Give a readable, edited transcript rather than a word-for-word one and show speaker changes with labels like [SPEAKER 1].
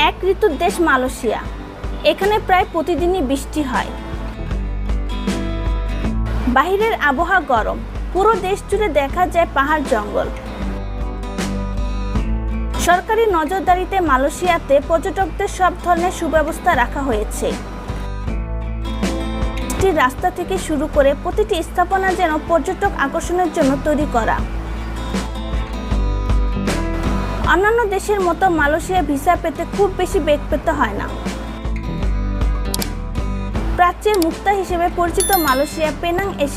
[SPEAKER 1] এক ঋতুর দেশ মালয়েশিয়া। এখানে প্রায় প্রতিদিনই বৃষ্টি হয়। বাহিরের আবহাওয়া গরম, পুরো দেশ জুড়ে দেখা যায় পাহাড় জঙ্গল। সরকারি নজরদারিতে মালয়েশিয়াতে পর্যটকদের সব ধরনের সুব্যবস্থা রাখা হয়েছে। রাস্তা থেকে শুরু করে প্রতিটি স্থাপনা যেন পর্যটক আকর্ষণের জন্য তৈরি করা। অন্যান্য দেশের মতো মালয়েশিয়া ভিসা পেতে খুব বেশি বেগ পেতে হয় না। প্রাচ্যের মুক্তা হিসেবে পরিচিত মালয়েশিয়া পেনাং এশিয়া